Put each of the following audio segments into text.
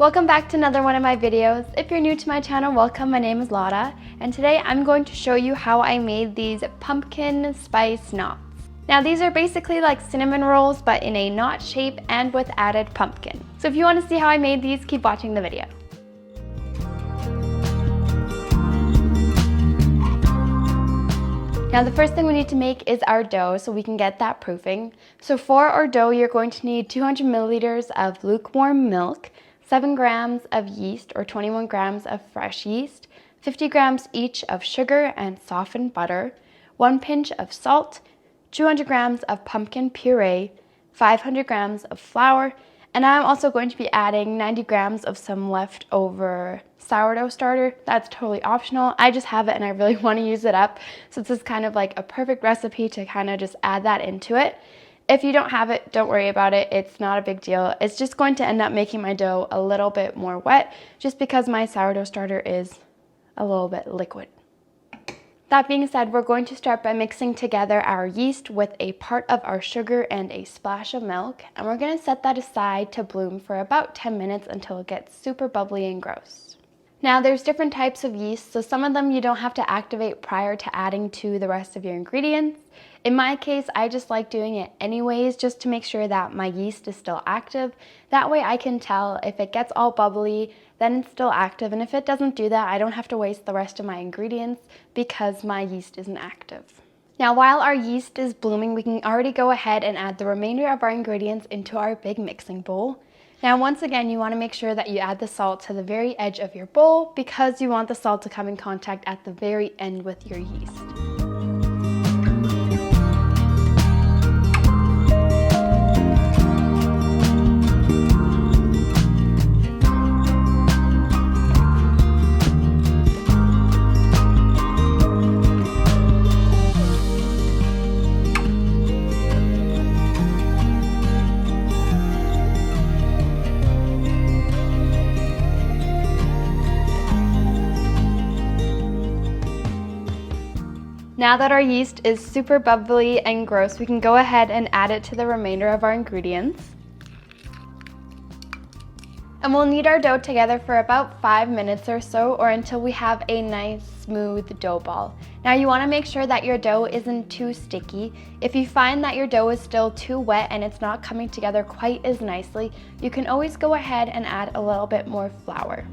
Welcome back to another one of my videos. If you're new to my channel, welcome. My name is Laura, and today I'm going to show you how I made these pumpkin spice knots. Now these are basically like cinnamon rolls, but in a knot shape and with added pumpkin. So if you want to see how I made these, keep watching the video. Now the first thing we need to make is our dough so we can get that proofing. So for our dough, you're going to need 200 milliliters of lukewarm milk, 7 grams of yeast or 21 grams of fresh yeast, 50 grams each of sugar and softened butter, 1 pinch of salt, 200 grams of pumpkin puree, 500 grams of flour, and I'm also going to be adding 90 grams of some leftover sourdough starter. That's totally optional. I just have it and I really want to use it up. So this is kind of like a perfect recipe to kind of just add that into it. If you don't have it, don't worry about it. It's not a big deal. It's just going to end up making my dough a little bit more wet just because my sourdough starter is a little bit liquid. That being said, we're going to start by mixing together our yeast with a part of our sugar and a splash of milk, and we're going to set that aside to bloom for about 10 minutes until it gets super bubbly and gross. Now there's different types of yeast, so some of them you don't have to activate prior to adding to the rest of your ingredients. In my case, I just like doing it anyways just to make sure that my yeast is still active. That way I can tell if it gets all bubbly, then it's still active, and if it doesn't do that, I don't have to waste the rest of my ingredients because my yeast isn't active. Now while our yeast is blooming, we can already go ahead and add the remainder of our ingredients into our big mixing bowl. Now once again, you want to make sure that you add the salt to the very edge of your bowl because you want the salt to come in contact at the very end with your yeast. Now that our yeast is super bubbly and gross, we can go ahead and add it to the remainder of our ingredients. And we'll knead our dough together for about 5 minutes or so, or until we have a nice smooth dough ball. Now you want to make sure that your dough isn't too sticky. If you find that your dough is still too wet and it's not coming together quite as nicely, you can always go ahead and add a little bit more flour.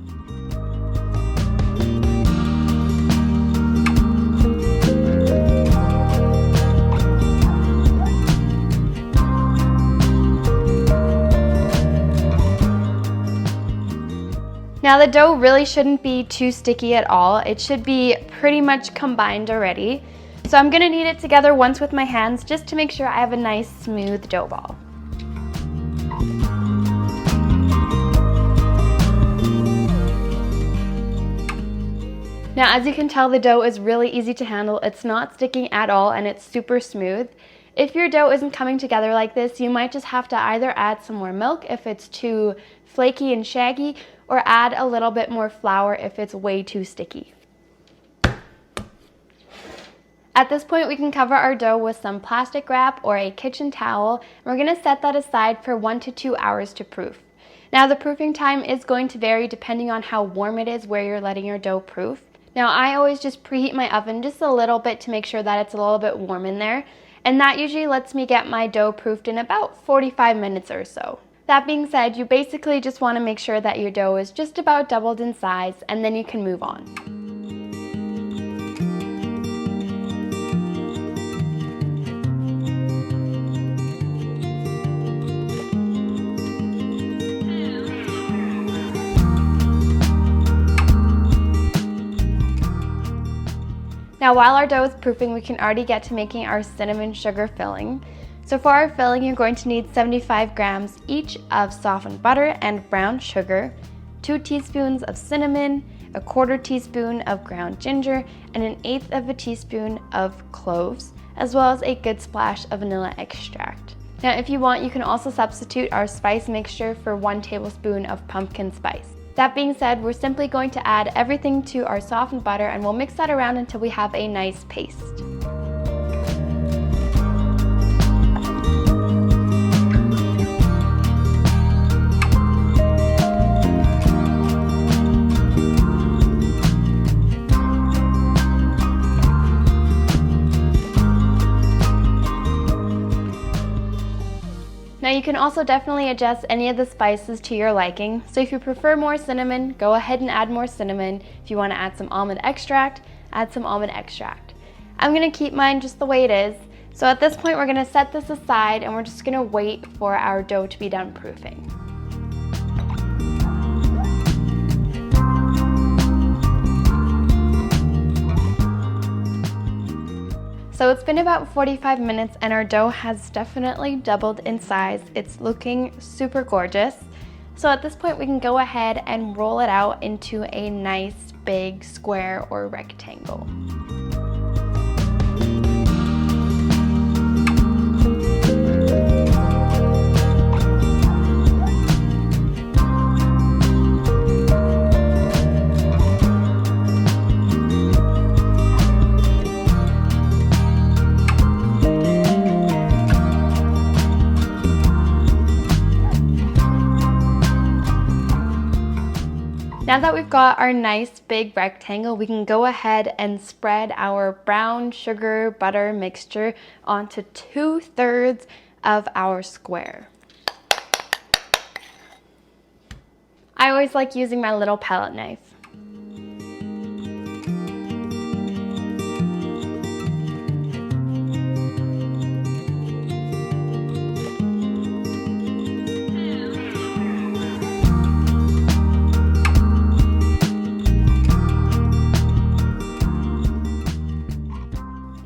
Now the dough really shouldn't be too sticky at all. It should be pretty much combined already. So I'm gonna knead it together once with my hands just to make sure I have a nice smooth dough ball. Now as you can tell, the dough is really easy to handle. It's not sticking at all and it's super smooth. If your dough isn't coming together like this, you might just have to either add some more milk if it's too flaky and shaggy, or add a little bit more flour if it's way too sticky. At this point, we can cover our dough with some plastic wrap or a kitchen towel, and we're gonna set that aside for 1 to 2 hours to proof. Now the proofing time is going to vary depending on how warm it is where you're letting your dough proof. Now I always just preheat my oven just a little bit to make sure that it's a little bit warm in there, and that usually lets me get my dough proofed in about 45 minutes or so. That being said, you basically just want to make sure that your dough is just about doubled in size, and then you can move on. Now while our dough is proofing, we can already get to making our cinnamon sugar filling. So for our filling, you're going to need 75 grams each of softened butter and brown sugar, 2 teaspoons of cinnamon, a 1/4 teaspoon of ground ginger, and 1/8 teaspoon of cloves, as well as a good splash of vanilla extract. Now if you want, you can also substitute our spice mixture for 1 tablespoon of pumpkin spice. That being said, we're simply going to add everything to our softened butter, and we'll mix that around until we have a nice paste. Now you can also definitely adjust any of the spices to your liking. So if you prefer more cinnamon, go ahead and add more cinnamon. If you want to add some almond extract, add some almond extract. I'm going to keep mine just the way it is. So at this point, we're going to set this aside and we're just going to wait for our dough to be done proofing. So it's been about 45 minutes and our dough has definitely doubled in size. It's looking super gorgeous. So at this point we can go ahead and roll it out into a nice big square or rectangle. Now that we've got our nice big rectangle, we can go ahead and spread our brown sugar butter mixture onto 2/3 of our square. I always like using my little palette knife.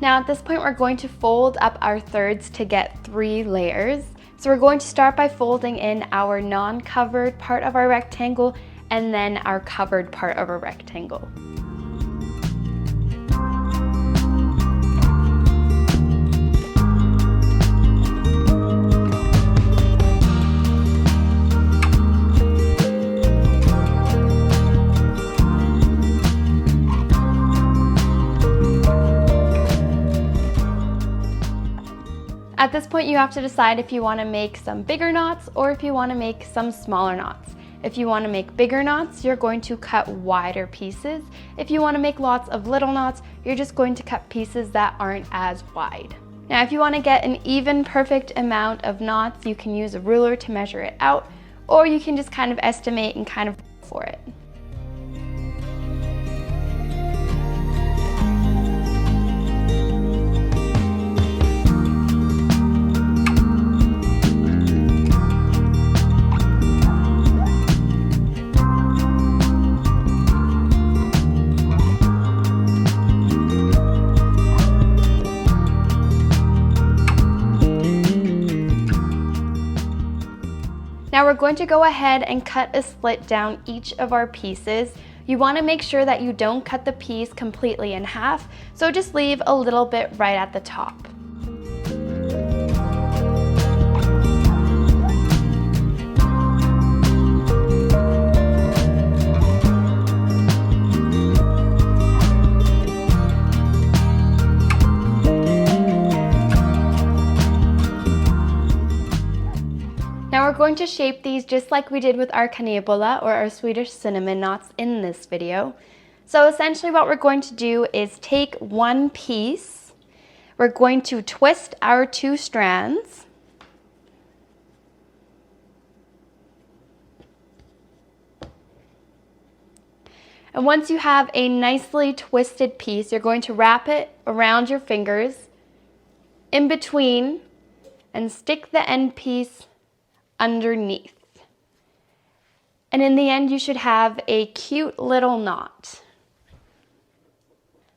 Now at this point we're going to fold up our thirds to get 3 layers. So we're going to start by folding in our non-covered part of our rectangle and then our covered part of our rectangle. At this point you have to decide if you want to make some bigger knots or if you want to make some smaller knots. If you want to make bigger knots, you're going to cut wider pieces. If you want to make lots of little knots, you're just going to cut pieces that aren't as wide. Now if you want to get an even perfect amount of knots, you can use a ruler to measure it out, or you can just kind of estimate and kind of go for it. Now we're going to go ahead and cut a slit down each of our pieces. You want to make sure that you don't cut the piece completely in half, so just leave a little bit right at the top. Now we're going to shape these just like we did with our kanelbulla or our Swedish cinnamon knots in this video. So essentially what we're going to do is take one piece, we're going to twist our 2 strands, and once you have a nicely twisted piece, you're going to wrap it around your fingers, in between, and stick the end piece underneath. And in the end, you should have a cute little knot.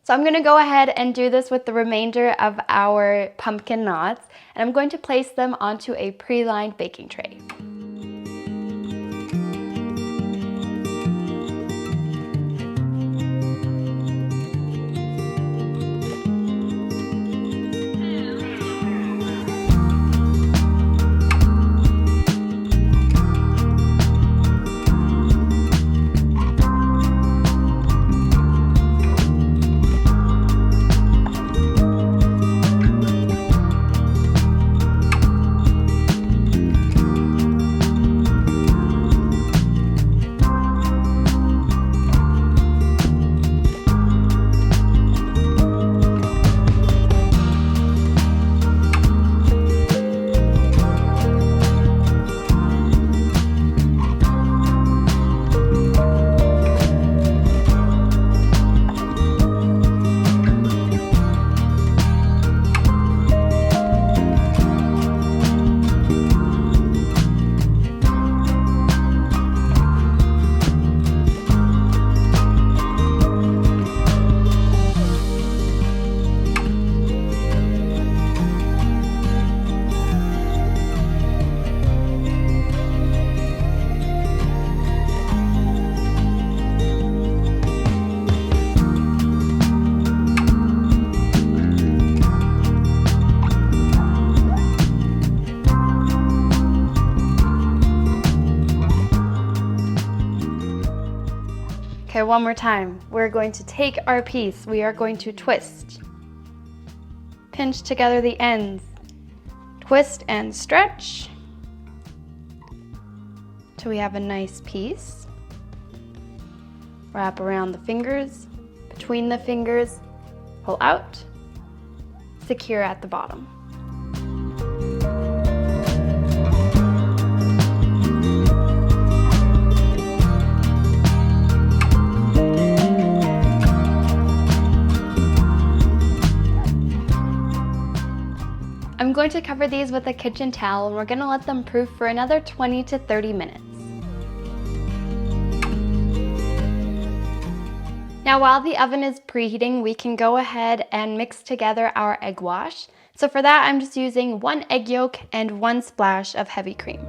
So I'm going to go ahead and do this with the remainder of our pumpkin knots, and I'm going to place them onto a pre-lined baking tray. So one more time, we're going to take our piece, we are going to twist, pinch together the ends, twist and stretch till we have a nice piece. Wrap around the fingers, between the fingers, pull out, secure at the bottom. I'm going to cover these with a kitchen towel and we're going to let them proof for another 20 to 30 minutes. Now while the oven is preheating, we can go ahead and mix together our egg wash. So for that, I'm just using 1 egg yolk and 1 splash of heavy cream.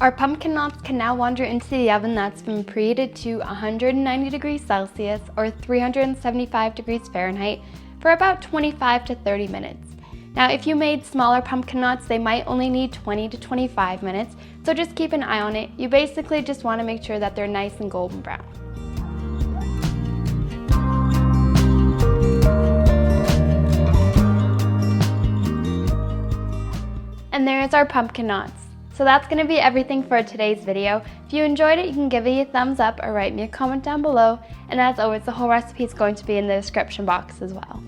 Our pumpkin knots can now wander into the oven that's been preheated to 190 degrees Celsius or 375 degrees Fahrenheit for about 25 to 30 minutes. Now if you made smaller pumpkin knots, they might only need 20 to 25 minutes, so just keep an eye on it. You basically just want to make sure that they're nice and golden brown. And there's our pumpkin knots. So that's going to be everything for today's video. If you enjoyed it, you can give it a thumbs up or write me a comment down below. And as always, the whole recipe is going to be in the description box as well.